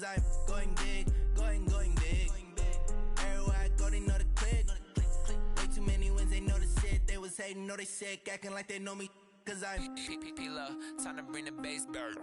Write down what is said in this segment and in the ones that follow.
cause I'm going big, going big. Everywhere I go, they know the click. Way too many wins, they know the shit. They was hating, know they sick, acting like they know me, cause I'm P-P-P-Love, time to bring the bass back.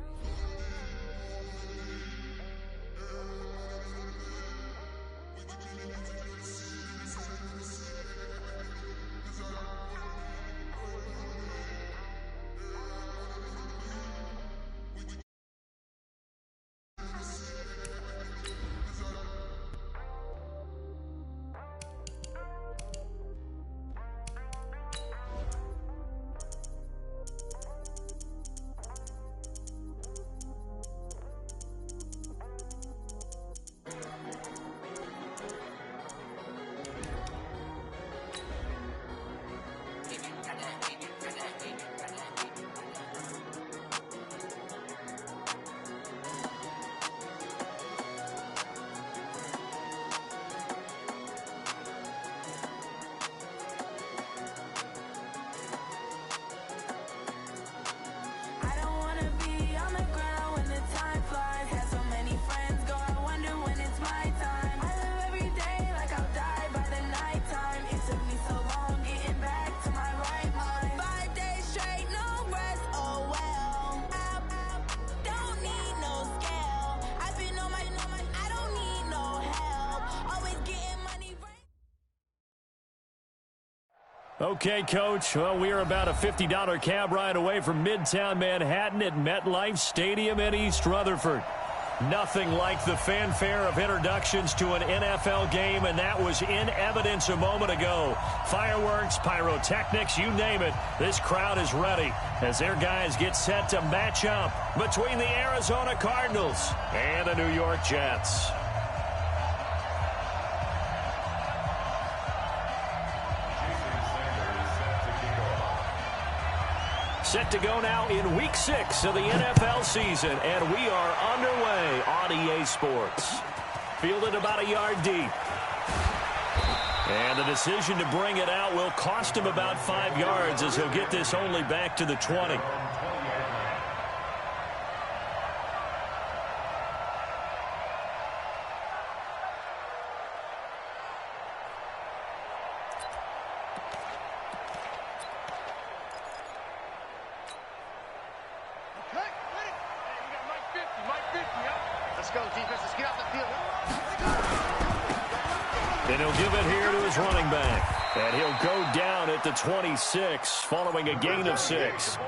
Okay, Coach. Well, we are about a $50 cab ride away from Midtown Manhattan at MetLife Stadium in East Rutherford. Nothing like the fanfare of introductions to an NFL game, and that was in evidence a moment ago. Fireworks, pyrotechnics, you name it. This crowd is ready as their guys get set to match up between the Arizona Cardinals and the New York Jets. Set to go now in Week 6 of the NFL season, and we are underway on EA Sports. Fielded about a yard deep. And the decision to bring it out will cost him about 5 yards as he'll get this only back to the 20. And he'll give it here to his running back. And he'll go down at the 26 following a gain of 6.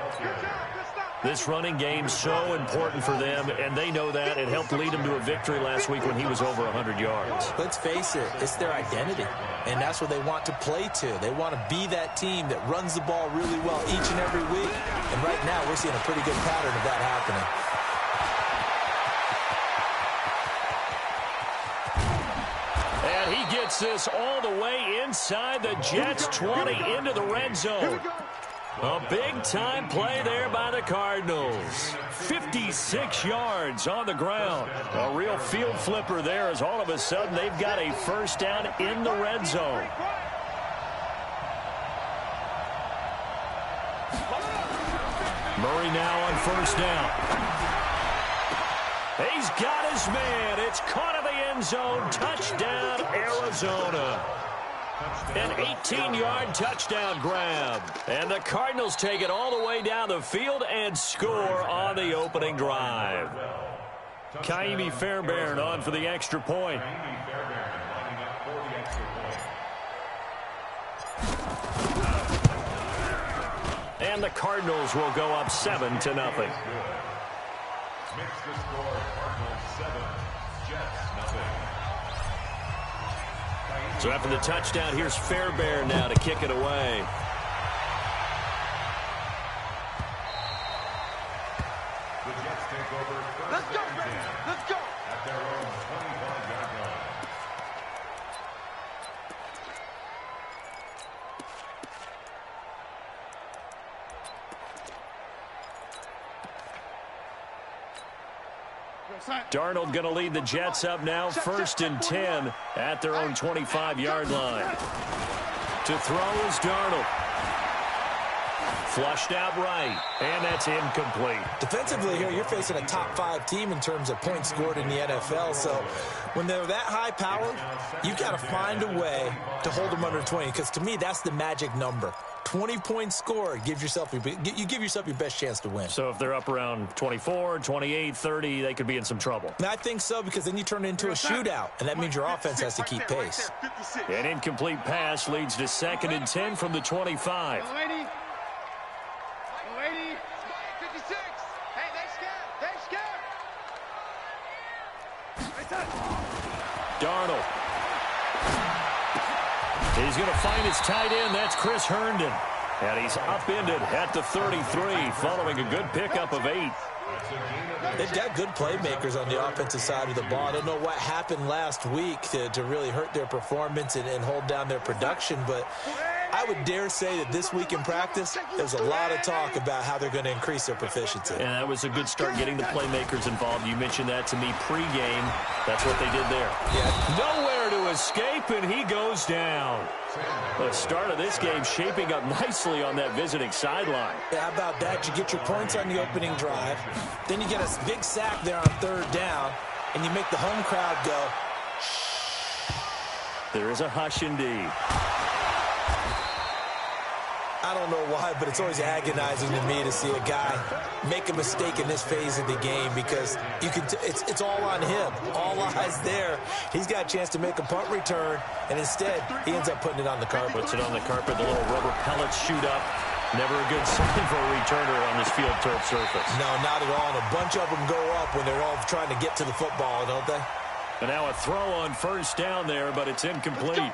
This running game so important for them, and they know that. It helped lead him to a victory last week when he was over 100 yards. Let's face it, it's their identity, and that's what they want to play to. They want to be that team that runs the ball really well each and every week. And right now, we're seeing a pretty good pattern of that happening. And he gets this all the way inside the Jets' 20 into the red zone. A big-time play there by the Cardinals. 56 yards on the ground. A real field flipper there as all of a sudden they've got a first down in the red zone. Murray now on first down. He's got his man. It's caught in the end zone. Touchdown, Arizona. An 18-yard touchdown grab. And the Cardinals take it all the way down the field and score on the opening drive. Kaimi Fairbairn on for the extra point. And the Cardinals will go up 7-0. Makes the score Cardinals 7, Jets 0. So after the touchdown, here's Fairbairn now to kick it away. The Jets take over first and 10. Let's go! At their own 25-yard line. Darnold going to lead the Jets up now, 1st and 10 at their own 25-yard line. To throw is Darnold. Flushed out right, and that's incomplete. Defensively here, you're facing a top 5 team in terms of points scored in the NFL, so when they're that high-powered, you've got to find a way to hold them under 20, because to me, that's the magic number. 20 points scored, you give yourself your best chance to win. So if they're up around 24, 28, 30, they could be in some trouble. And I think so, because then you turn it into a shootout, and that means your offense has to keep pace. An incomplete pass leads to 2nd and 10 from the 25. Darnold. He's going to find his tight end. That's Chris Herndon. And he's upended at the 33 following a good pickup of 8. They've got good playmakers on the offensive side of the ball. I don't know what happened last week to really hurt their performance and hold down their production, but I would dare say that this week in practice, there's a lot of talk about how they're going to increase their proficiency. And that was a good start getting the playmakers involved. You mentioned that to me pregame. That's what they did there. Yeah. Nowhere to escape, and he goes down. The start of this game shaping up nicely on that visiting sideline. Yeah, how about that? You get your points on the opening drive. Then you get a big sack there on 3rd down, and you make the home crowd go, shh. There is a hush indeed. I don't know why, but it's always agonizing to me to see a guy make a mistake in this phase of the game, because you can it's all on him. All eyes there. He's got a chance to make a punt return, and instead he ends up putting it on the carpet. Puts it on the carpet. The little rubber pellets shoot up. Never a good sign for a returner on this field turf surface. No, not at all. And a bunch of them go up when they're all trying to get to the football, don't they? And now a throw on 1st down there, but it's incomplete.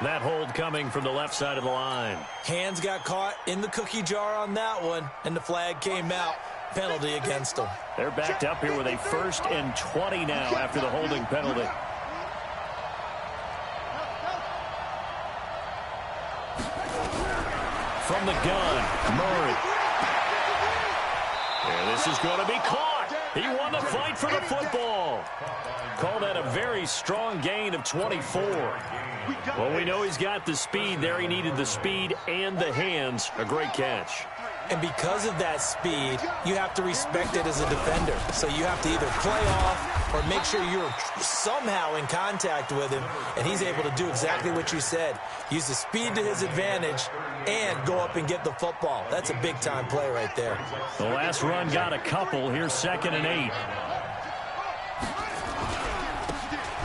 That hold coming from the left side of the line. Hands got caught in the cookie jar on that one, and the flag came out. Penalty against them. They're backed up here with a 1st and 20 now after the holding penalty. From the gun, Murray. And this is going to be caught. He won the fight for the football. Call that a very strong gain of 24. Well, we know he's got the speed there. He needed the speed and the hands. A great catch. And because of that speed, you have to respect it as a defender. So you have to either play off or make sure you're somehow in contact with him, and he's able to do exactly what you said. Use the speed to his advantage and go up and get the football. That's a big-time play right there. The last run got a couple. Here's 2nd and 8.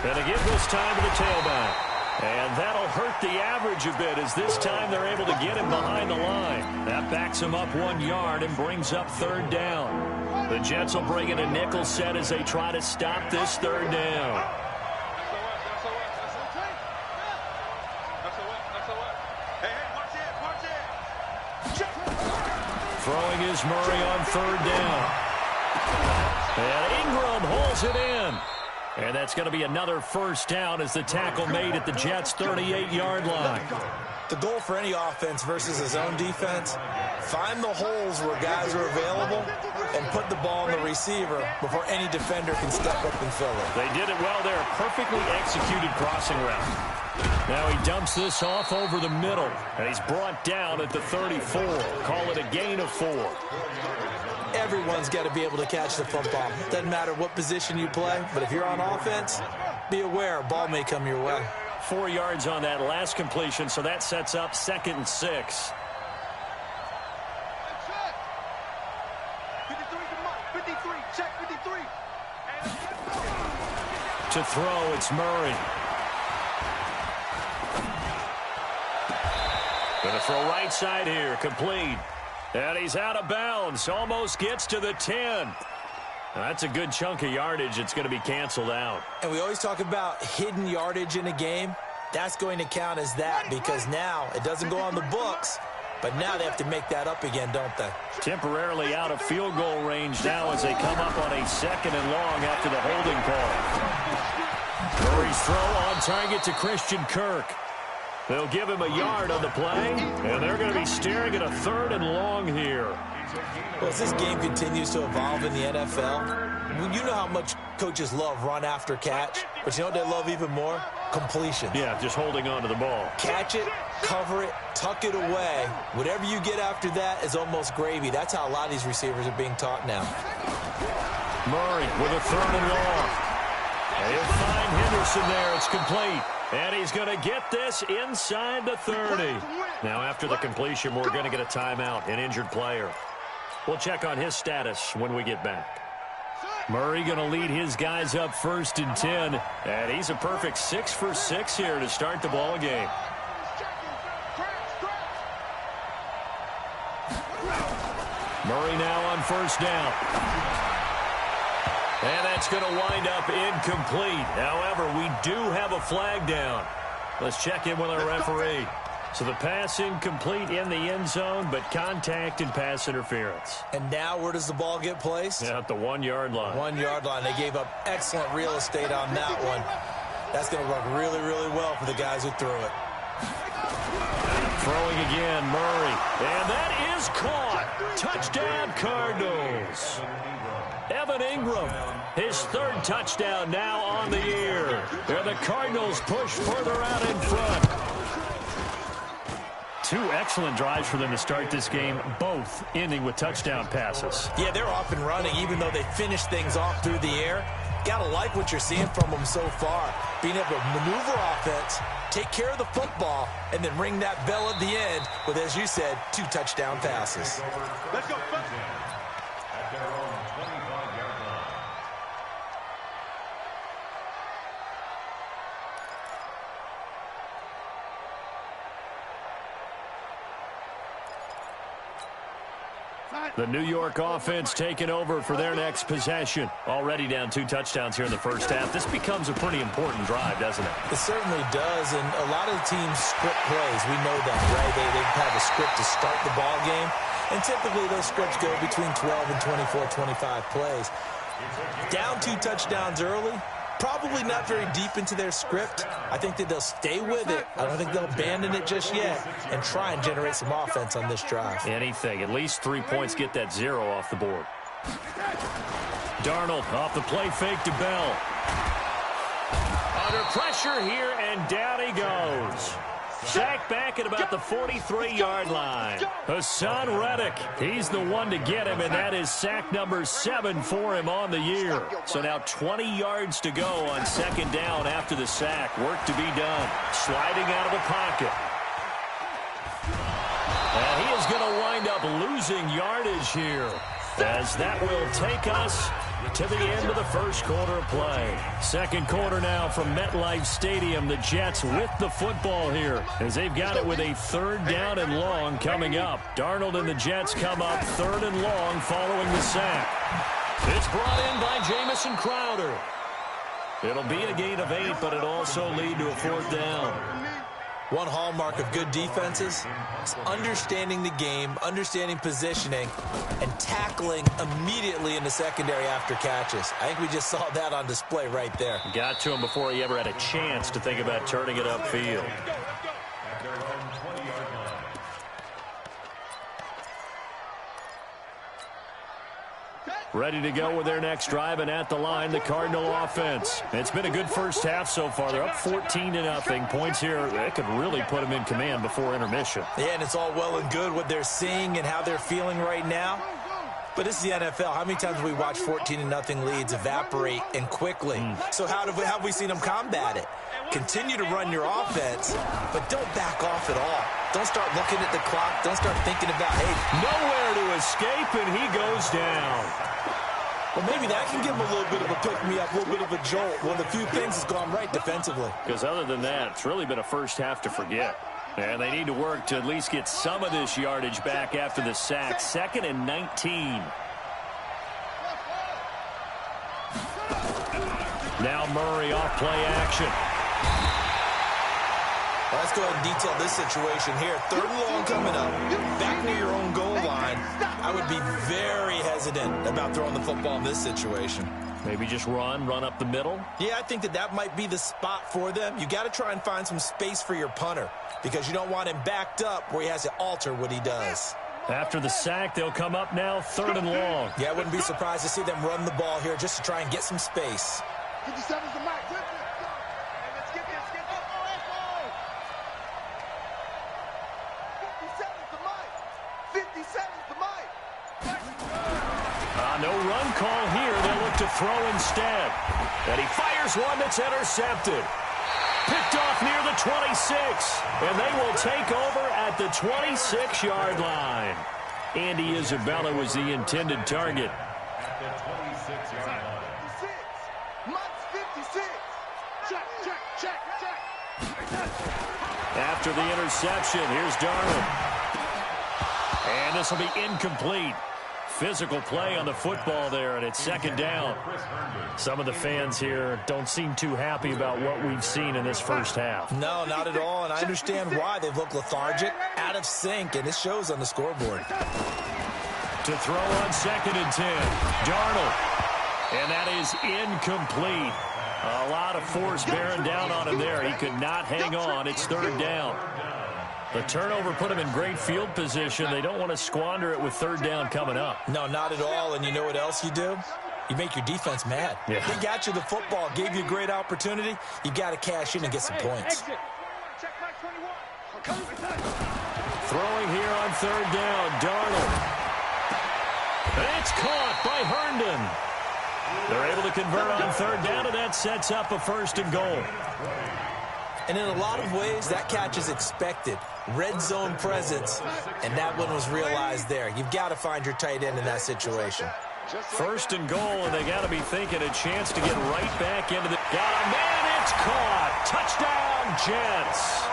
Gonna give this time to the tailback. And that'll hurt the average a bit, as this time they're able to get him behind the line. That backs him up 1 yard and brings up 3rd down. The Jets will bring in a nickel set as they try to stop this 3rd down. Throwing is Murray on 3rd down. And Ingram holds it in. And that's going to be another 1st down as the tackle made at the Jets' 38-yard line. The goal for any offense versus a zone defense, find the holes where guys are available and put the ball on the receiver before any defender can step up and fill it. They did it well there. Perfectly executed crossing route. Now he dumps this off over the middle, and he's brought down at the 34. Call it a gain of 4. Everyone's got to be able to catch the football. Doesn't matter what position you play, but if you're on offense, be aware a ball may come your way. 4 yards on that last completion, so that sets up 2nd and 6. To throw, it's Murray. Gonna throw right side here, complete. And he's out of bounds, almost gets to the 10. That's a good chunk of yardage. It's going to be canceled out. And we always talk about hidden yardage in a game. That's going to count as that, because now it doesn't go on the books, but now they have to make that up again, don't they? Temporarily out of field goal range now as they come up on a 2nd and long after the holding call. Murray's throw on target to Christian Kirk. They'll give him a yard on the play, and they're going to be staring at a 3rd and long here. Well, as this game continues to evolve in the NFL, you know how much coaches love run after catch, but you know what they love even more? Completion. Yeah, just holding on to the ball. Catch it, cover it, tuck it away. Whatever you get after that is almost gravy. That's how a lot of these receivers are being taught now. Murray with a 3rd and long. He'll find Henderson there. It's complete. And he's going to get this inside the 30. Now, after the completion, we're going to get a timeout, an injured player. We'll check on his status when we get back. Murray going to lead his guys up 1st and 10. And he's a perfect 6 for 6 here to start the ball game. Murray now on 1st down. And that's going to wind up incomplete. However, we do have a flag down. Let's check in with our referee. So the pass incomplete in the end zone, but contact and pass interference. And now where does the ball get placed? Yeah, at the 1-yard line. 1-yard line. They gave up excellent real estate on that one. That's going to work really, really well for the guys who threw it. Throwing again, Murray. And that is caught. Touchdown, Cardinals. Evan Ingram, his 3rd touchdown now on the year. And the Cardinals push further out in front. 2 excellent drives for them to start this game, both ending with touchdown passes. Yeah, they're off and running, even though they finished things off through the air. Gotta like what you're seeing from them so far. Being able to maneuver offense, take care of the football, and then ring that bell at the end with, as you said, 2 touchdown passes. Let's go. At their own 25-yard line. The New York offense taking over for their next possession. Already down 2 touchdowns here in the first half. This becomes a pretty important drive, doesn't it? It certainly does, and a lot of the teams script plays. We know that, right? They have a script to start the ball game, and typically those scripts go between 12 and 24, 25 plays. Down 2 touchdowns early, probably not very deep into their script. I think that they'll stay with it. I don't think they'll abandon it just yet and try and generate some offense on this drive. Anything. At least 3 points, get that 0 off the board. Darnold off the play fake to Bell. Under pressure here, and down he goes. Sacked back at about the 43-yard line. Hassan Reddick, he's the one to get him, and that is sack number 7 for him on the year. So now 20 yards to go on 2nd down after the sack. Work to be done. Sliding out of the pocket. And he is going to wind up losing yardage here, as that will take us to the end of the first quarter of play. 2nd quarter now from MetLife Stadium. The Jets with the football here, as they've got it with a 3rd down and long coming up. Darnold and the Jets come up 3rd and long following the sack. It's brought in by Jamison Crowder. It'll be a gain of 8, but it'll also lead to a 4th down. One hallmark of good defenses is understanding the game, understanding positioning, and tackling immediately in the secondary after catches. I think we just saw that on display right there. Got to him before he ever had a chance to think about turning it upfield. At their own 20-yard line. Ready to go with their next drive, and at the line, the Cardinal offense. It's been a good first half so far. They're up 14-0. Points here, that could really put them in command before intermission. Yeah, and it's all well and good what they're seeing and how they're feeling right now. But this is the NFL. How many times have we watched 14-0 leads evaporate and quickly? So how have we seen them combat it? Continue to run your offense, but don't back off at all. Don't start looking at the clock. Don't start thinking about, hey, nowhere to escape, and he goes down. Well, maybe that can give him a little bit of a pick-me-up, a little bit of a jolt. One of the few things has gone right defensively. Because other than that, it's really been a first half to forget. And they need to work to at least get some of this yardage back after the sack. 2nd and 19. Now Murray off play action. Let's go ahead and detail this situation here. 3rd and long coming up. Back near your own goal line. I would be very hesitant about throwing the football in this situation. Maybe just run up the middle? Yeah, I think that might be the spot for them. You got to try and find some space for your punter, because you don't want him backed up where he has to alter what he does. After the sack, they'll come up now 3rd and long. Yeah, I wouldn't be surprised to see them run the ball here just to try and get some space. 57's the mark. Let's get this. No run call here. They'll look to throw instead. And he fires one that's intercepted. Picked off near the 26. And they will take over at the 26-yard line. Andy Isabella was the intended target. At the 26-yard line. 56. Check. After the interception, here's Darnold. And this will be incomplete. Physical play on the football there, and it's second down. Some of the fans here don't seem too happy about what we've seen in this first half. No, not at all, and I understand why. They've looked lethargic, out of sync, and it shows on the scoreboard. To throw on 2nd and 10, Darnold. And that is incomplete. A lot of force bearing down on him there. He could not hang on. It's 3rd down. The turnover put him in great field position. They don't want to squander it with 3rd down coming up. No, not at all. And you know what else you do? You make your defense mad. Yeah. They got you the football, gave you a great opportunity. You got to cash in and get some points. Throwing here on 3rd down, Darnold. And it's caught by Herndon. They're able to convert on 3rd down, and that sets up a 1st and goal. And in a lot of ways, that catch is expected. Red zone presence, and that one was realized there. You've got to find your tight end in that situation. 1st and goal, and they got to be thinking a chance to get right back into the... Got a man, it's caught. Touchdown, Jets.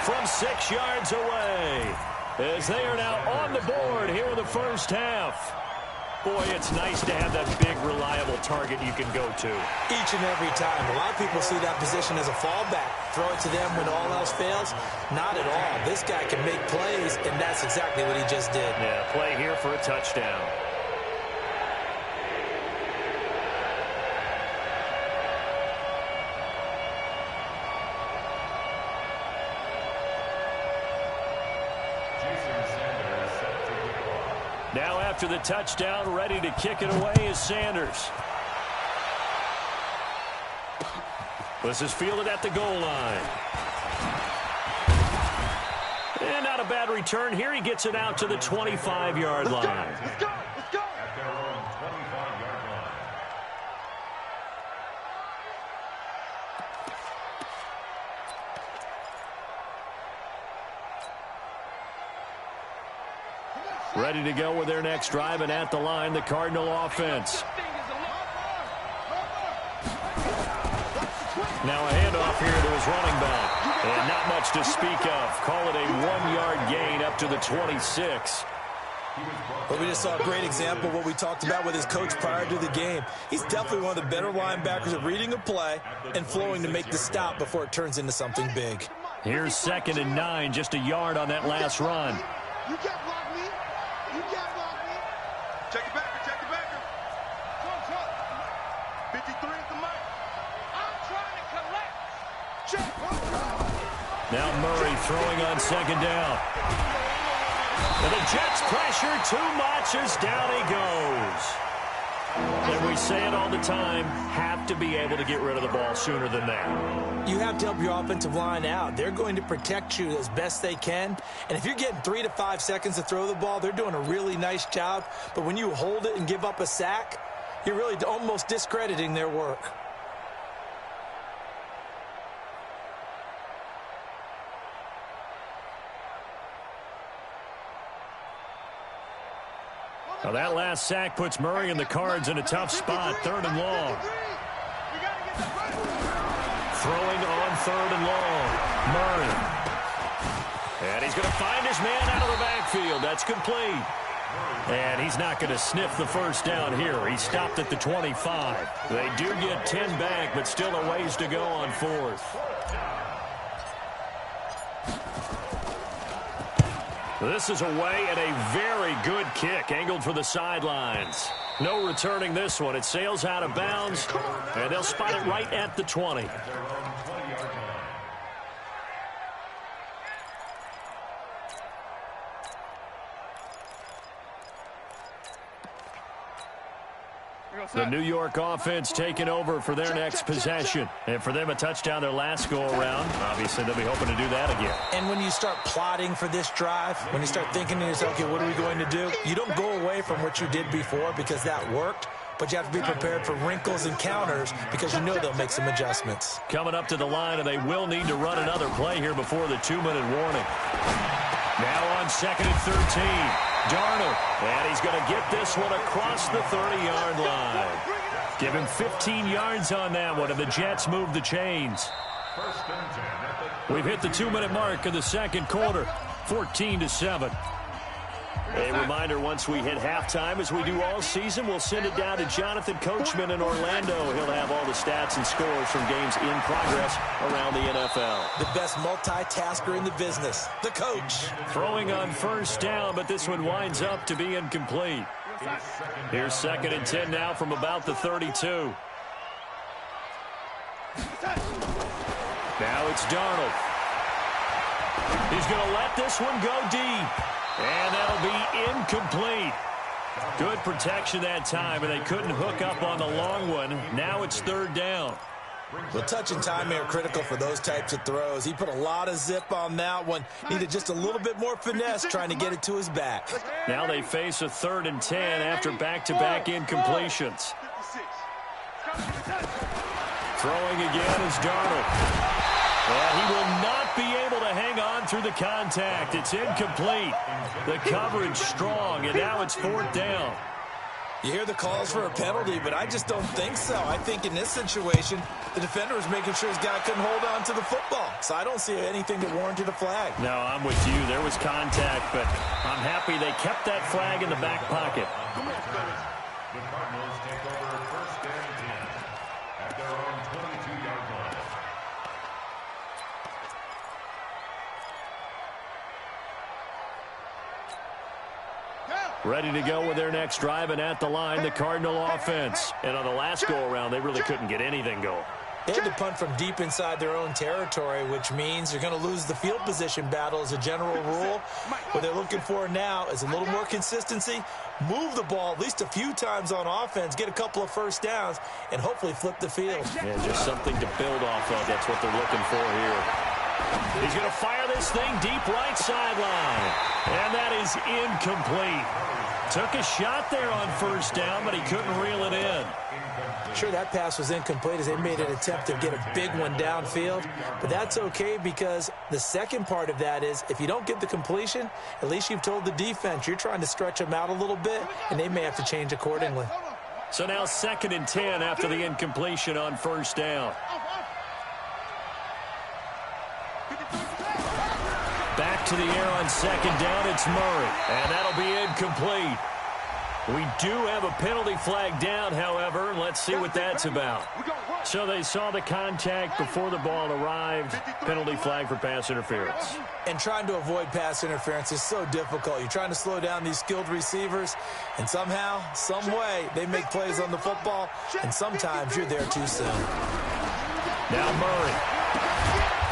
From 6 yards away, as they are now on the board here in the first half. Boy, it's nice to have that big, reliable target you can go to. Each and every time. A lot of people see that position as a fallback. Throw it to them when all else fails. Not at all. This guy can make plays, and that's exactly what he just did. Yeah, play here for a touchdown. Now after the touchdown, ready to kick it away is Sanders. This is fielded at the goal line. And not a bad return here. He gets it out to the 25-yard line. Let's go. At their own 25-yard line. Ready to go with their next drive, and at the line, the Cardinal offense. Now a handoff here to his running back. And not much to speak of. Call it a 1-yard gain up to the 26. But we just saw a great example of what we talked about with his coach prior to the game. He's definitely one of the better linebackers at reading a play and flowing to make the stop before it turns into something big. Here's 2nd and 9, just a yard on that last run. You can't block me. Check it back. 53 at the mic. I'm trying to collect. Check. Now Murray throwing on 2nd down. And the Jets pressure too much as down he goes. And we say it all the time, have to be able to get rid of the ball sooner than that. You have to help your offensive line out. They're going to protect you as best they can. And if you're getting 3 to 5 seconds to throw the ball, they're doing a really nice job. But when you hold it and give up a sack, you're really almost discrediting their work. Now that last sack puts Murray and the Cards in a tough spot. 3rd and long. Throwing on 3rd and long. Murray. And he's going to find his man out of the backfield. That's complete. And he's not going to sniff the first down here. He stopped at the 25. They do get 10 back, but still a ways to go on 4th. This is away and a very good kick, angled for the sidelines. No returning this one. It sails out of bounds, and they'll spot it right at the 20. The New York offense taking over for their next possession. And for them, a touchdown their last go-around. Obviously, they'll be hoping to do that again. And when you start plotting for this drive, when you start thinking to yourself, okay, what are we going to do? You don't go away from what you did before because that worked. But you have to be prepared for wrinkles and counters because you know they'll make some adjustments. Coming up to the line, and they will need to run another play here before the 2-minute warning. Now on 2nd and 13. Darnold, and he's going to get this one across the 30-yard line. Give him 15 yards on that one, and the Jets move the chains. We've hit the 2-minute mark of the second quarter, 14-7. A reminder, once we hit halftime, as we do all season, we'll send it down to Jonathan Coachman in Orlando. He'll have all the stats and scores from games in progress around the NFL. The best multitasker in the business, the coach. Throwing on first down, but this one winds up to be incomplete. Here's 2nd and 10 now from about the 32. Now it's Darnold. He's going to let this one go deep. And that'll be incomplete. Good protection that time, and they couldn't hook up on the long one. Now it's 3rd down. Well, touch and timing are critical for those types of throws. He put a lot of zip on that one. Needed just a little bit more finesse trying to get it to his back. Now they face a 3rd and 10 after back-to-back incompletions. Throwing again is Darnold. And he will not be able to hang on through the contact. It's incomplete. The coverage strong, and now it's 4th down. You hear the calls for a penalty, but I just don't think so. I think in this situation, the defender was making sure his guy couldn't hold on to the football. So I don't see anything that warranted a flag. No, I'm with you. There was contact, but I'm happy they kept that flag in the back pocket. The Cardinals take over 1st and 10 at their own 22-yard line. Ready to go with their next drive, and at the line, the Cardinal offense. And on the last go-around, they really couldn't get anything going. They had to punt from deep inside their own territory, which means you're going to lose the field position battle as a general rule. What they're looking for now is a little more consistency, move the ball at least a few times on offense, get a couple of first downs, and hopefully flip the field. Yeah, just something to build off of. That's what they're looking for here. He's going to fire this thing deep right sideline. And that is incomplete. Took a shot there on first down, but he couldn't reel it in. Sure, that pass was incomplete as they made an attempt to get a big one downfield. But that's okay because the second part of that is if you don't get the completion, at least you've told the defense you're trying to stretch them out a little bit, and they may have to change accordingly. So now 2nd and 10 after the incompletion on first down. Back to the air on 2nd down, it's Murray. And that'll be incomplete. We do have a penalty flag down, however, and let's see what that's about. So they saw the contact before the ball arrived. Penalty flag for pass interference. And trying to avoid pass interference is so difficult. You're trying to slow down these skilled receivers, and somehow, some way, they make plays on the football, and sometimes you're there too soon. Now Murray.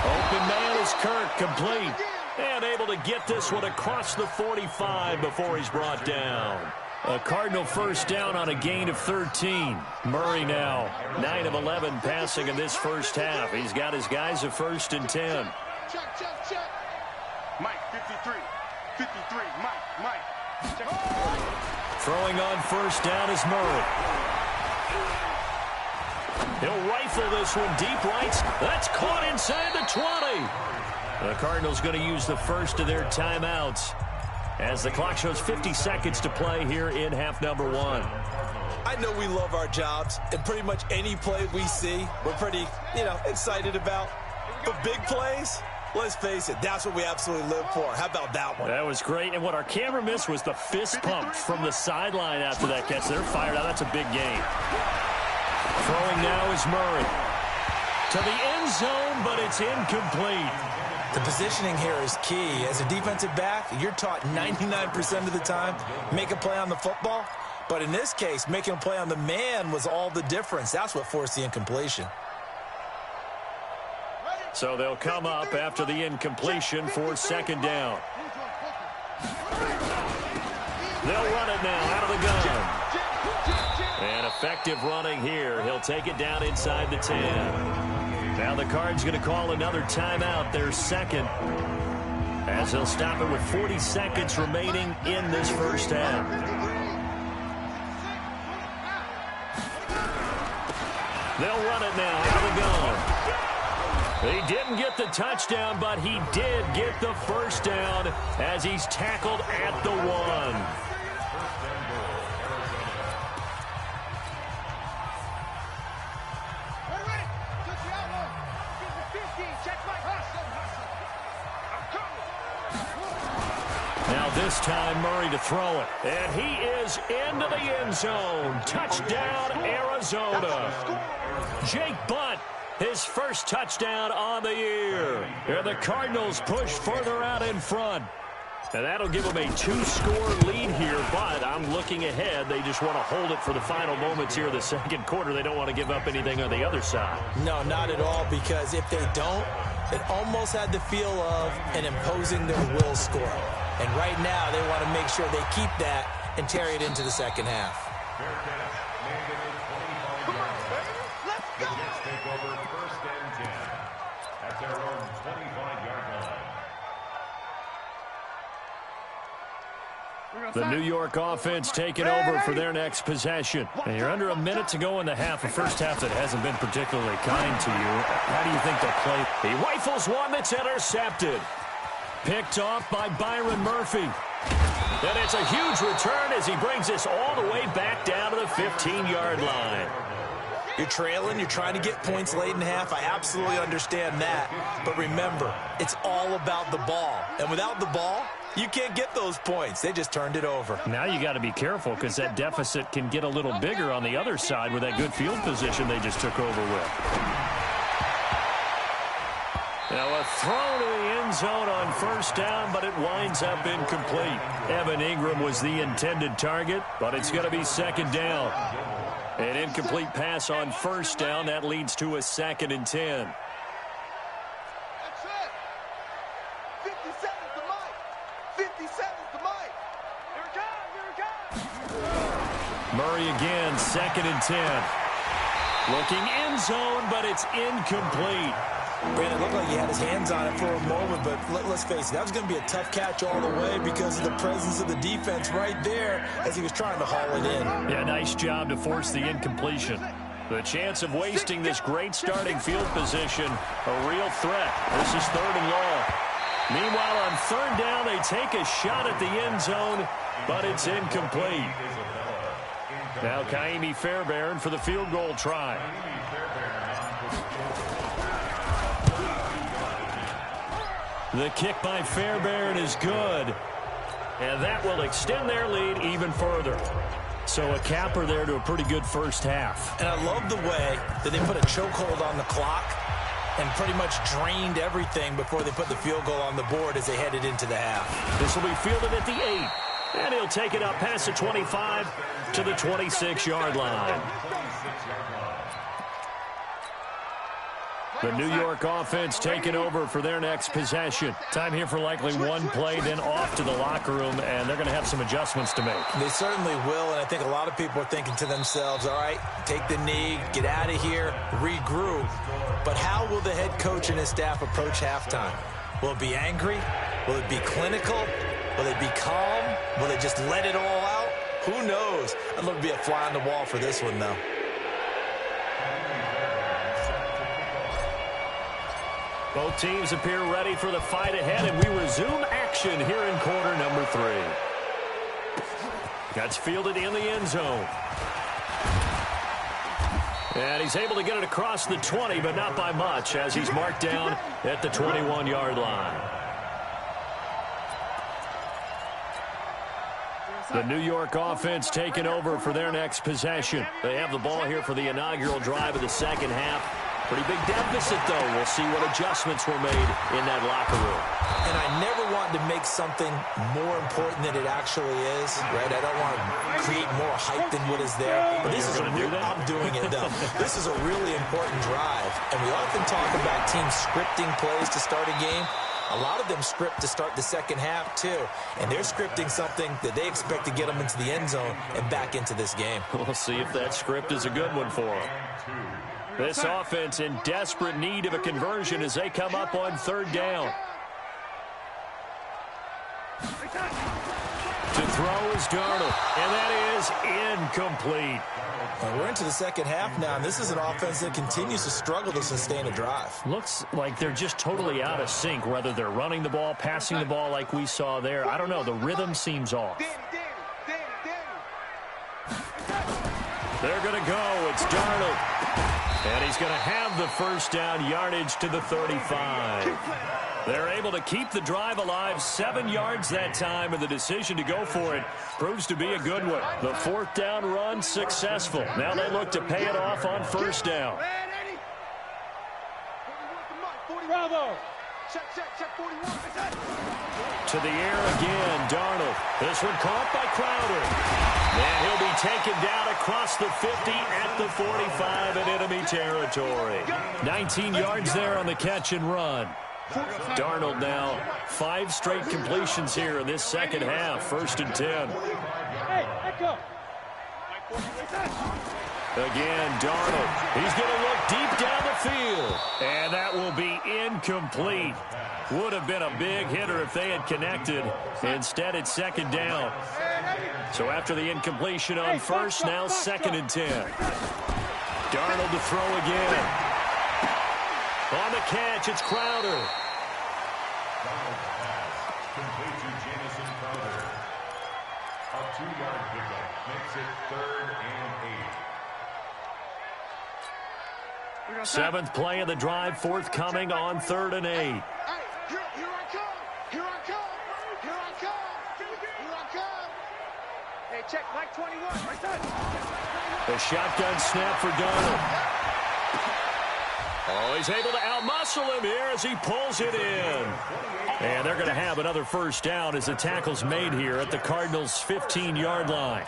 Open man is Kirk, complete. And able to get this one across the 45 before he's brought down. A Cardinal first down on a gain of 13. Murray now 9 of 11 passing in this first half. He's got his guys a 1st and 10. Check. Mike, 53. 53. Mike. Check. Throwing on first down is Murray. He'll rifle this one deep right. That's caught inside the 20. The Cardinals going to use the first of their timeouts as the clock shows 50 seconds to play here in half number 1. I know we love our jobs, and pretty much any play we see, we're pretty, excited about. But big plays, let's face it, that's what we absolutely live for. How about that one? That was great, and what our camera missed was the fist pump from the sideline after that catch. They're fired out. That's a big gain. Throwing now is Murray. To the end zone, but it's incomplete. The positioning here is key. As a defensive back, you're taught 99% of the time, make a play on the football. But in this case, making a play on the man was all the difference. That's what forced the incompletion. So they'll come up after the incompletion for 2nd down. They'll run it now out of the gun. And a effective running here. He'll take it down inside the 10. Now the Cards going to call another timeout, their second, as they'll stop it with 40 seconds remaining in this first half. They'll run it now out of the gun. He didn't get the touchdown, but he did get the first down as he's tackled at the 1. This time Murray to throw it. And he is into the end zone. Touchdown, Arizona. Jake Butt, his first touchdown on the year. And the Cardinals push further out in front. And that'll give them a 2-score lead here, but I'm looking ahead. They just want to hold it for the final moments here of the second quarter. They don't want to give up anything on the other side. No, not at all, because if they don't, it almost had the feel of an imposing their will score. And right now, they want to make sure they keep that and carry it into the second half. Come on, baby. Let's go. The Jets take over 1st and 10 at their own 25-yard line. The New York offense taking over for their next possession. And you're under a minute to go in the half, a first half that hasn't been particularly kind to you. How do you think they'll play? He rifles one that's intercepted. Picked off by Byron Murphy. And it's a huge return as he brings us all the way back down to the 15-yard line. You're trailing, you're trying to get points late in the half. I absolutely understand that. But remember, it's all about the ball. And without the ball, you can't get those points. They just turned it over. Now you got to be careful because that deficit can get a little bigger on the other side with that good field position they just took over with. Now a throw to the end zone on first down, but it winds up incomplete. Evan Ingram was the intended target, but it's going to be second down. An incomplete pass on first down. That leads to a 2nd and 10. That's it. 57's the mic. 57's the mic. Here it comes. Here it comes. Murray again, 2nd and 10. Looking end zone, but it's incomplete. Brandon, it looked like he had his hands on it for a moment, but let's face it, that was going to be a tough catch all the way because of the presence of the defense right there as he was trying to haul it in. Yeah, nice job to force the incompletion. The chance of wasting this great starting field position, a real threat. This is 3rd and long. Meanwhile, on 3rd down, they take a shot at the end zone, but it's incomplete. Now Kaimi Fairbairn for the field goal try. The kick by Fairbairn is good. And that will extend their lead even further. So a capper there to a pretty good first half. And I love the way that they put a chokehold on the clock and pretty much drained everything before they put the field goal on the board as they headed into the half. This will be fielded at the 8. And he'll take it up past the 25 to the 26-yard line. The New York offense taking over for their next possession. Time here for likely one play, then off to the locker room, and they're going to have some adjustments to make. They certainly will, and I think a lot of people are thinking to themselves, all right, take the knee, get out of here, regroup. But how will the head coach and his staff approach halftime? Will it be angry? Will it be clinical? Will it be calm? Will they just let it all out? Who knows? I'd love to be a fly on the wall for this one, though. Both teams appear ready for the fight ahead, and we resume action here in quarter number 3. Gets fielded in the end zone. And he's able to get it across the 20, but not by much, as he's marked down at the 21-yard line. The New York offense taking over for their next possession. They have the ball here for the inaugural drive of the second half. Pretty big deficit, though. We'll see what adjustments were made in that locker room. And I never wanted to make something more important than it actually is, right? I don't want to create more hype than what is there. But this is a real, I'm doing it, though. This is a really important drive. And we often talk about teams scripting plays to start a game. A lot of them script to start the second half, too. And they're scripting something that they expect to get them into the end zone and back into this game. We'll see if that script is a good one for them. This offense in desperate need of a conversion as they come up on third down. To throw is Darnold, and that is incomplete. Well, we're into the second half now, and this is an offense that continues to struggle to sustain a drive. Looks like they're just totally out of sync, whether they're running the ball, passing the ball like we saw there. I don't know. The rhythm seems off. They're going to go. It's Darnold. And he's going to have the first down yardage to the 35. They're able to keep the drive alive, 7 yards that time, and the decision to go for it proves to be a good one. The fourth down run successful. Now they look to pay it off on first down. To the air again, Darnold. This one caught by Crowder. And he'll be taken down across the 50 at the 45 in enemy territory. 19 yards there on the catch and run. Darnold now 5 straight completions here in this second half. 1st and 10. Again, Darnold. He's going to look deep down the field. And that will be incomplete. Would have been a big hitter if they had connected. Instead, it's 2nd down. So after the incompletion on first, now 2nd and 10. Darnold to throw again. On the catch, it's Crowder. Complete to Jamison Crowder. A 2-yard pickup makes it 3rd and 8. 7th play of the drive, forthcoming on 3rd and 8. Here I come. Here I come. Here I come. Here I come. Hey, check Mike 21. Right there. The shotgun snap for Darnold. Oh, he's able to outmuscle him here as he pulls it in. And they're going to have another first down as the tackle's made here at the Cardinals' 15-yard line.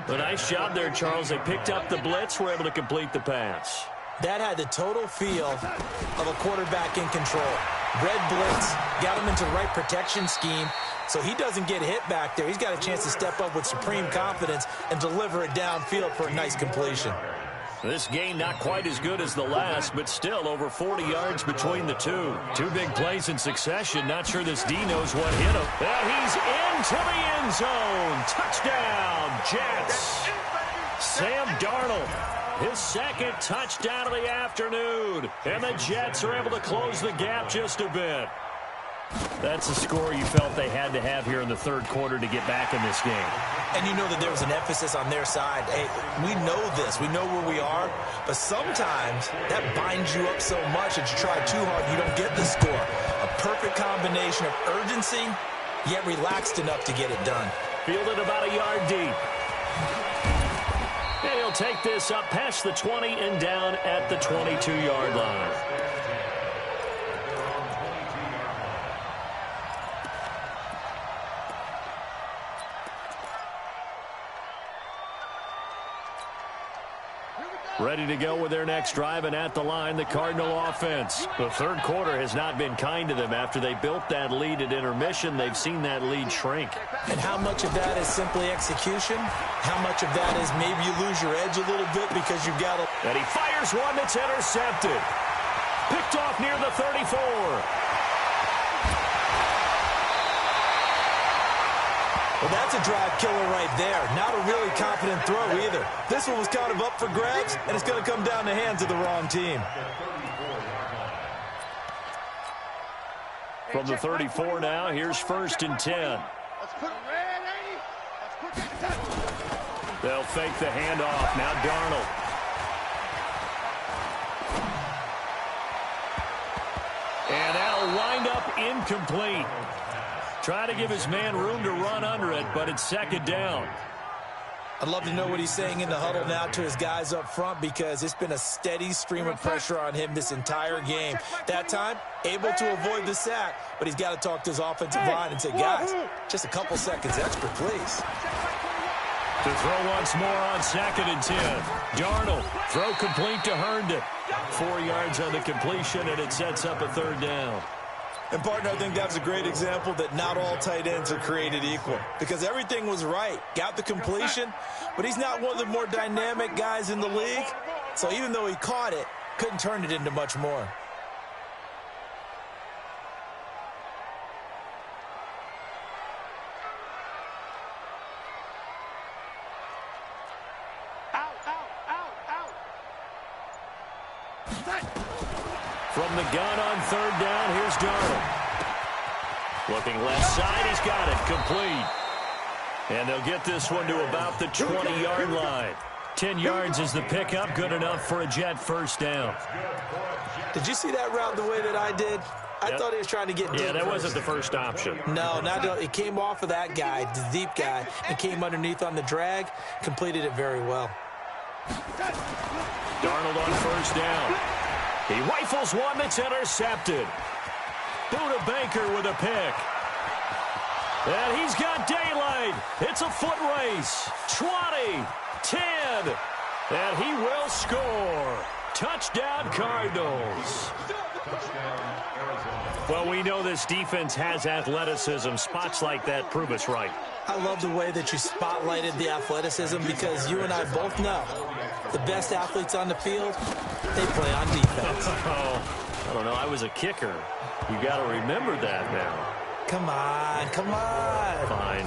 A nice job there, Charles. They picked up the blitz, were able to complete the pass. That had the total feel of a quarterback in control. Red blitz, got him into the right protection scheme, so he doesn't get hit back there. He's got a chance to step up with supreme confidence and deliver it downfield for a nice completion. This game not quite as good as the last, but still over 40 yards between the two. 2 big plays in succession. Not sure this D knows what hit him. And he's into the end zone. Touchdown, Jets. Sam Darnold, his 2nd touchdown of the afternoon. And the Jets are able to close the gap just a bit. That's a score you felt they had to have here in the 3rd quarter to get back in this game. And you know that there was an emphasis on their side. Hey, we know this. We know where we are. But sometimes that binds you up so much that you try too hard, you don't get the score. A perfect combination of urgency, yet relaxed enough to get it done. Fielded about a yard deep. And he'll take this up past the 20 and down at the 22-yard line. Ready to go with their next drive, and at the line, the Cardinal offense. The 3rd quarter has not been kind to them. After they built that lead at intermission, they've seen that lead shrink. And how much of that is simply execution? How much of that is maybe you lose your edge a little bit because you've got a... And he fires one that's intercepted. Picked off near the 34. Well, that's a drive killer right there. Not a really confident throw either. This one was kind of up for grabs, and it's going to come down the hands of the wrong team. From the 34 now, here's 1st and 10. They'll fake the handoff. Now Darnold. And that'll wind up incomplete. Trying to give his man room to run under it, but it's 2nd down. I'd love to know what he's saying in the huddle now to his guys up front, because it's been a steady stream of pressure on him this entire game. That time, able to avoid the sack, but he's got to talk to his offensive line and say, guys, just a couple seconds extra, please. To throw once more on 2nd and 10. Darnold, throw complete to Herndon. 4 yards on the completion, and it sets up a 3rd down. And, partner, I think that's a great example that not all tight ends are created equal, because everything was right. Got the completion, but he's not one of the more dynamic guys in the league. So even though he caught it, couldn't turn it into much more. From the gun on third down, here's Darnold. Looking left side, he's got it, complete. And they'll get this one to about the 20-yard line. 10 yards is the pickup, good enough for a Jet first down. Did you see that route the way that I did? I thought he was trying to get deep. Yeah, that wasn't the first option. No, it came off of that guy, the deep guy, and came underneath on the drag, completed it very well. Darnold on first down. He rifles one that's intercepted. Buda Baker with a pick. And he's got daylight. It's a foot race. 20, 10, and he will score. Touchdown, Cardinals. Well, we know this defense has athleticism. Spots like that prove us right. I love the way that you spotlighted the athleticism, because you and I both know the best athletes on the field, they play on defense. I don't know. I was a kicker. You got to remember that now. Come on, come on. Fine.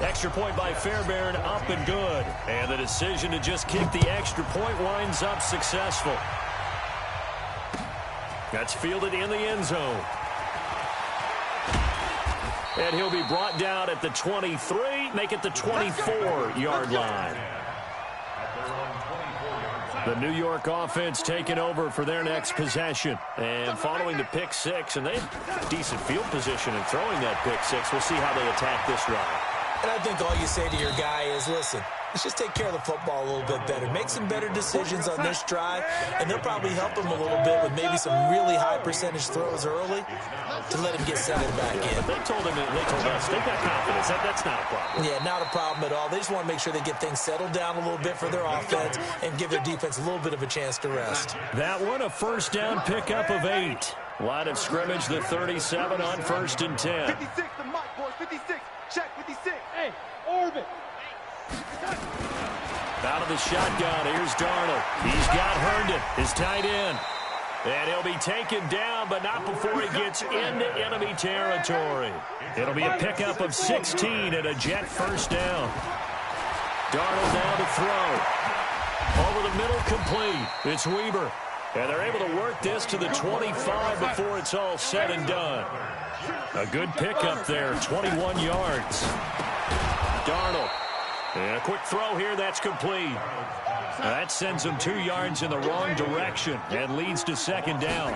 Extra point by Fairbairn, up and good. And the decision to just kick the extra point winds up successful. That's fielded in the end zone. And he'll be brought down at the 23, make it the 24-yard line. The New York offense taking over for their next possession. And following the pick six, and they have decent field position in throwing that pick six. We'll see how they attack this drive. And I think all you say to your guy is, listen, let's just take care of the football a little bit better. Make some better decisions on this drive, and they'll probably help him a little bit with maybe some really high percentage throws early to let him get settled back in. But they told us, they've got confidence. That's not a problem. Yeah, not a problem at all. They just want to make sure they get things settled down a little bit for their offense and give their defense a little bit of a chance to rest. That one, a first down pickup of 8. Line of scrimmage, the 37 on 1st and 10. 56, the mic, boys, 56. Check, 56. Hey, orbit. Out of the shotgun, here's Darnold. He's got Herndon, his tight end. And he'll be taken down, but not before he gets into enemy territory. It'll be a pickup of 16 and a Jet first down. Darnold down to throw. Over the middle, complete. It's Weber. And they're able to work this to the 25 before it's all said and done. A good pickup there, 21 yards. Darnold. And a quick throw here, that's complete. That sends him 2 yards in the wrong direction and leads to second down.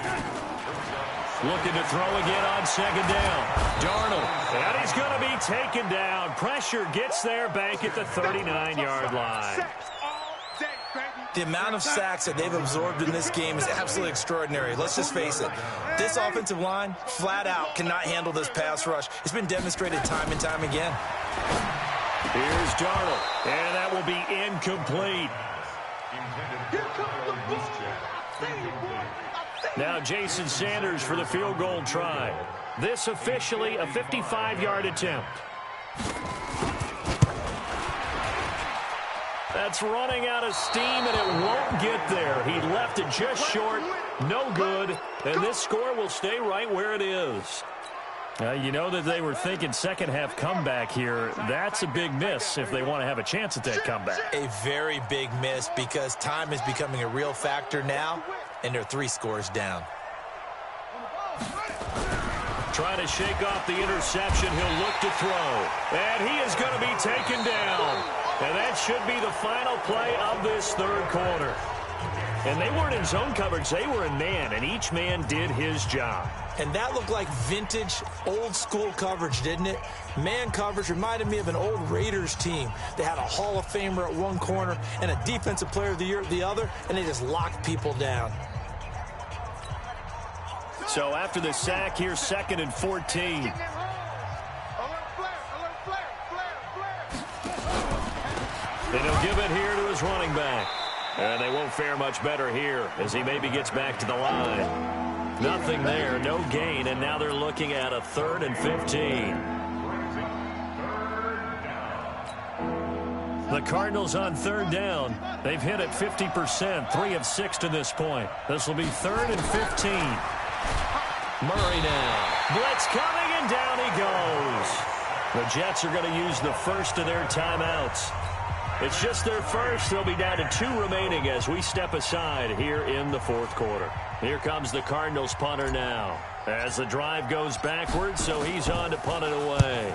Looking to throw again on second down. Darnold. And he's going to be taken down. Pressure gets there back at the 39-yard line. The amount of sacks that they've absorbed in this game is absolutely extraordinary. Let's just face it. This offensive line, flat out, cannot handle this pass rush. It's been demonstrated time and time again. Here's Darnold, and that will be incomplete. Now Jason Sanders for the field goal try. This officially a 55-yard attempt. That's running out of steam, and it won't get there. He left it just short, no good, and this score will stay right where it is. You know that they were thinking second-half comeback here. That's a big miss if they want to have a chance at that comeback. A very big miss, because time is becoming a real factor now, and they're 3 scores down. Trying to shake off the interception. He'll look to throw. And he is going to be taken down. And that should be the final play of this third quarter. And they weren't in zone coverage. They were in man, and each man did his job. And that looked like vintage, old-school coverage, didn't it? Man coverage reminded me of an old Raiders team. They had a Hall of Famer at one corner and a Defensive Player of the Year at the other, and they just locked people down. So after the sack, here's 2nd and 14. And he'll give it here to his running back. And they won't fare much better here as he maybe gets back to the line. Nothing there, no gain, and now they're looking at a 3rd and 15. The Cardinals on 3rd down. They've hit it 50%, 3 of 6 to this point. This will be 3rd and 15. Murray now. Blitz coming, and down he goes. The Jets are going to use the first of their timeouts. It's just their first. They'll be down to 2 remaining as we step aside here in the 4th quarter. Here comes the Cardinals punter now. As the drive goes backwards, so he's on to punt it away.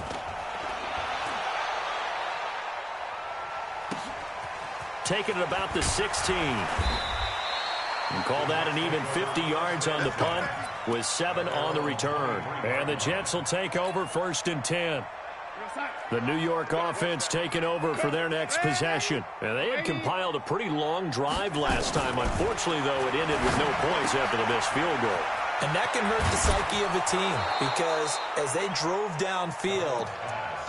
Taking it about the 16. And call that an even 50 yards on the punt with 7 on the return. And the Jets will take over 1st and 10. The New York offense taking over for their next possession. And they had compiled a pretty long drive last time. Unfortunately, though, it ended with no points after the missed field goal. And that can hurt the psyche of a team because as they drove downfield,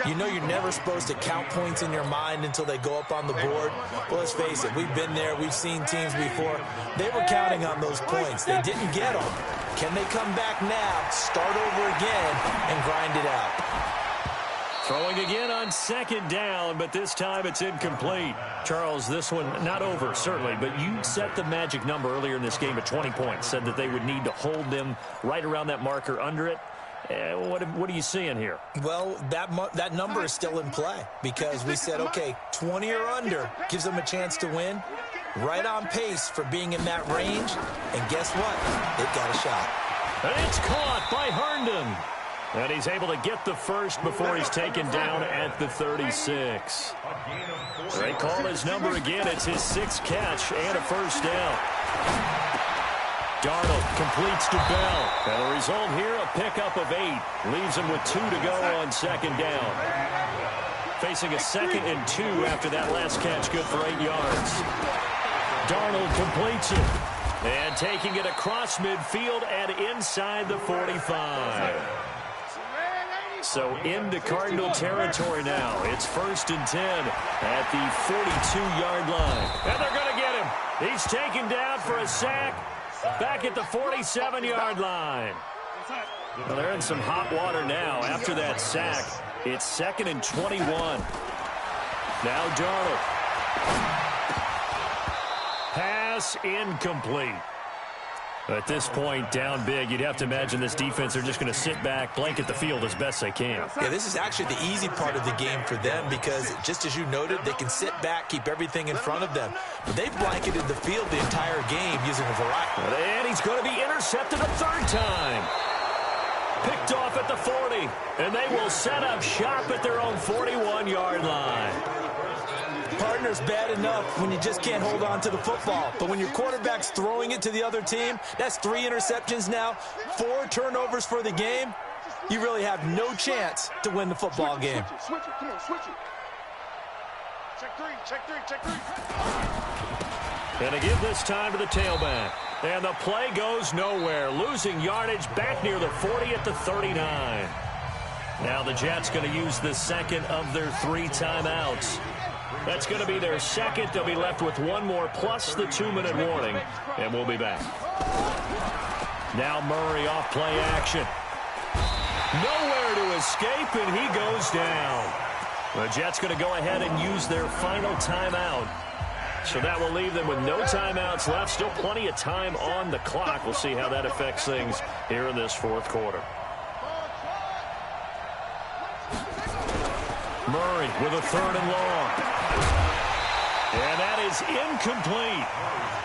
you know you're never supposed to count points in your mind until they go up on the board. Well, let's face it, we've been there. We've seen teams before. They were counting on those points. They didn't get them. Can they come back now, start over again, and grind it out? Throwing again on 2nd down, but this time it's incomplete. Charles, this one not over, certainly, but you set the magic number earlier in this game at 20 points, said that they would need to hold them right around that marker under it. What are you seeing here? Well, that number is still in play because we said, okay, 20 or under gives them a chance to win. Right on pace for being in that range. And guess what? They've got a shot. And it's caught by Herndon. And he's able to get the first before he's taken down at the 36. They call his number again. It's his 6th catch and a first down. Darnold completes to Bell. And the result here, a pickup of 8. Leaves him with 2 to go on 2nd down. Facing a 2nd and 2 after that last catch, good for 8 yards. Darnold completes it. And taking it across midfield and inside the 45. So into Cardinal territory now. It's 1st and 10 at the 42-yard line. And they're going to get him. He's taken down for a sack. Back at the 47-yard line. Well, they're in some hot water now after that sack. It's 2nd and 21. Now Darnold. Pass incomplete. At this point, down big, you'd have to imagine this defense are just going to sit back, blanket the field as best they can. Yeah, this is actually the easy part of the game for them because, just as you noted, they can sit back, keep everything in front of them. But they've blanketed the field the entire game using a variety. And he's going to be intercepted a 3rd time. Picked off at the 40, and they will set up shop at their own 41-yard line. Partner's bad enough when you just can't hold on to the football. But when your quarterback's throwing it to the other team, that's 3 interceptions now, 4 turnovers for the game. You really have no chance to win the football game. Switch it, come on, switch it. Check 3, check 3, check 3. And to give this time to the tailback. And the play goes nowhere. Losing yardage back near the 40 at the 39. Now the Jets going to use the 2nd of their 3 timeouts. That's going to be their 2nd. They'll be left with 1 more plus the 2-minute warning. And we'll be back. Now Murray off play action. Nowhere to escape, and he goes down. The Jets going to go ahead and use their final timeout. So that will leave them with no timeouts left. Still plenty of time on the clock. We'll see how that affects things here in this 4th quarter. Murray with a 3rd and long. And that is incomplete.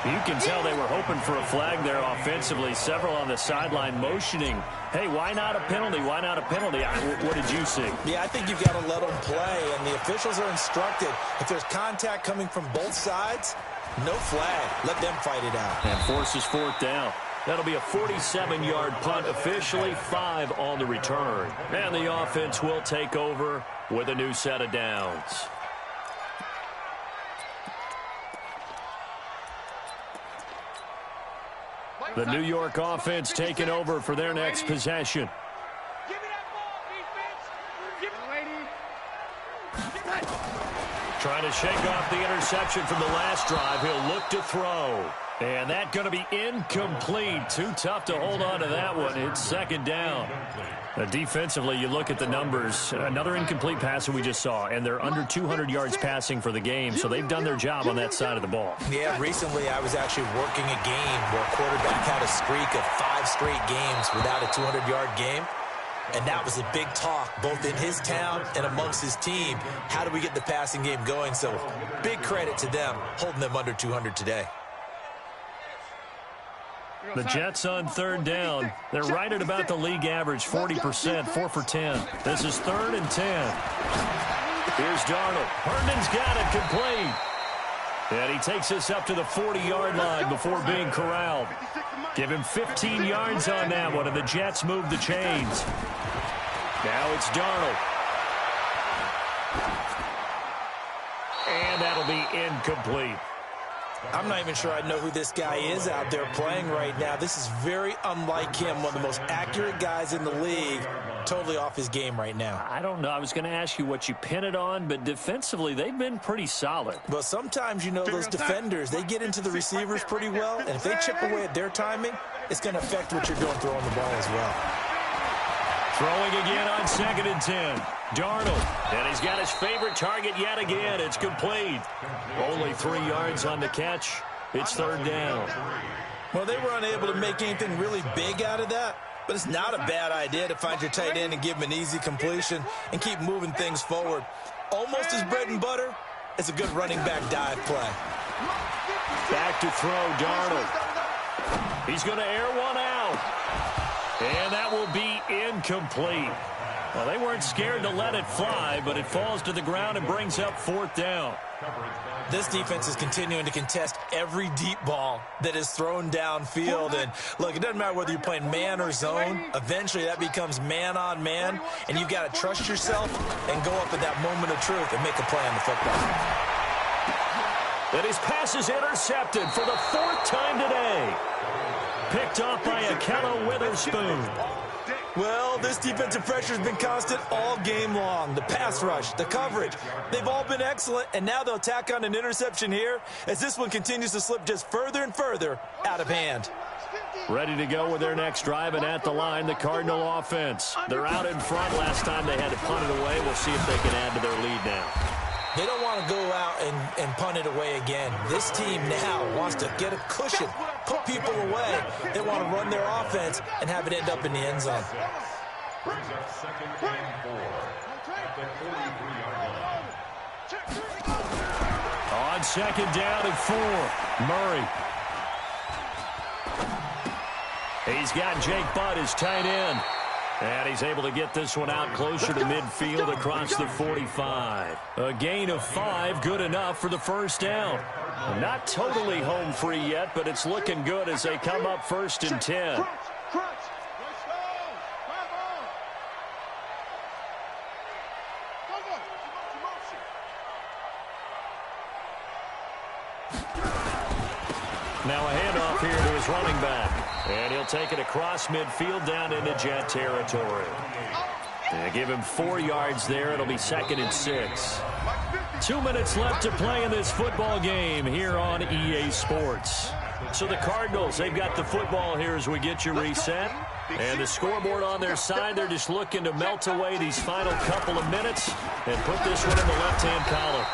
You can tell they were hoping for a flag there offensively. Several on the sideline motioning. Hey, why not a penalty? Why not a penalty? What did you see? Yeah, I think you've got to let them play, and the officials are instructed. If there's contact coming from both sides, no flag. Let them fight it out. And forces 4th down. That'll be a 47-yard punt officially, 5 on the return. And the offense will take over with a new set of downs. The New York offense taking over for their next possession. Give me that ball, defense. Give it, lady. Trying to shake off the interception from the last drive. He'll look to throw. And that's going to be incomplete. Too tough to hold on to that one. It's second down. Defensively, you look at the numbers. Another incomplete pass that we just saw, and they're under 200 yards passing for the game, so they've done their job on that side of the ball. Yeah, recently I was actually working a game where a quarterback had a streak of 5 straight games without a 200-yard game, and that was a big talk both in his town and amongst his team. How do we get the passing game going? So big credit to them holding them under 200 today. The Jets on third down. They're right at about the league average, 40%, 4 for 10. This is 3rd and 10. Here's Darnold. Herndon's got it complete. And he takes us up to the 40-yard line before being corralled. Give him 15 yards on that one, and the Jets move the chains. Now it's Darnold. And that'll be incomplete. I'm not even sure I know who this guy is out there playing right now. This is very unlike him, one of the most accurate guys in the league, totally off his game right now. I don't know. I was going to ask you what you pin it on, but defensively, they've been pretty solid. But sometimes, you know, those defenders, they get into the receivers pretty well, and if they chip away at their timing, it's going to affect what you're doing throwing the ball as well. Throwing again on 2nd and 10. Darnold, and he's got his favorite target yet again. It's complete. Only 3 yards on the catch. It's 3rd down. Well, they were unable to make anything really big out of that, but it's not a bad idea to find your tight end and give him an easy completion and keep moving things forward. Almost his bread and butter is a good running back dive play. Back to throw, Darnold. He's going to air one out. And that will be incomplete. Well, they weren't scared to let it fly, but it falls to the ground and brings up 4th down. This defense is continuing to contest every deep ball that is thrown downfield. And, look, it doesn't matter whether you're playing man or zone. Eventually, that becomes man-on-man, and you've got to trust yourself and go up at that moment of truth and make a play on the football. And his pass is intercepted for the 4th time today. Picked off by Akello Witherspoon. Well, this defensive pressure has been constant all game long. The pass rush, the coverage, they've all been excellent, and now they'll tack on an interception here as this one continues to slip just further and further out of hand. Ready to go with their next drive, and at the line, the Cardinal offense. They're out in front. Last time they had to punt it away. We'll see if they can add to their lead now. They don't want to go out and punt it away again. This team now wants to get a cushion, put people away. They want to run their offense and have it end up in the end zone. Brings up 2nd and 4 at the 43-yard line. On 2nd down and 4, Murray. He's got Jake Butt as tight end. And he's able to get this one out closer to midfield across the 45. A gain of 5, good enough for the 1st down. Not totally home free yet, but it's looking good as they come up 1st and 10. Now a handoff here to his running back. And he'll take it across midfield down into Jet territory. And give him 4 yards there. It'll be 2nd and 6. 2 minutes left to play in this football game here on EA Sports. So the Cardinals, they've got the football here as we get you reset. And the scoreboard on their side, they're just looking to melt away these final couple of minutes and put this one in the left-hand column.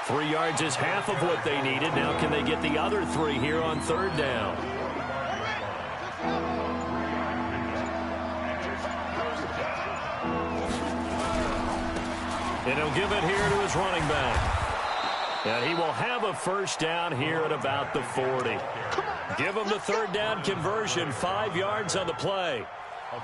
3 yards is half of what they needed. Now can they get the other 3 here on 3rd down? And he'll give it here to his running back. And he will have a 1st down here at about the 40. Give him the 3rd down conversion, 5 yards on the play.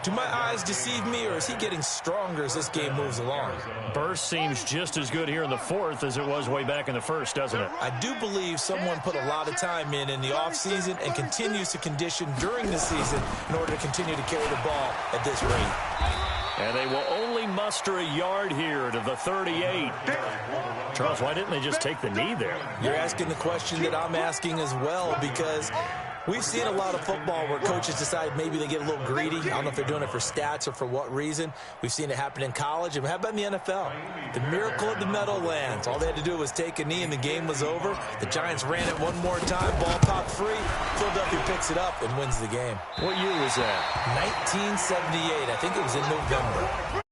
Do my eyes deceive me, or is he getting stronger as this game moves along? Burst seems just as good here in the 4th as it was way back in the 1st, doesn't it? I do believe someone put a lot of time in the offseason and continues to condition during the season in order to continue to carry the ball at this rate. And they will only muster a yard here to the 38. Charles, why didn't they just take the knee there? You're asking the question that I'm asking as well, because We've seen a lot of football where coaches decide maybe they get a little greedy. I don't know if they're doing it for stats or for what reason. We've seen it happen in college. And how about in the NFL? The miracle of the Meadowlands. All they had to do was take a knee and the game was over. The Giants ran it one more time. Ball popped free. Philadelphia picks it up and wins the game. What year was that? 1978. I think it was in November.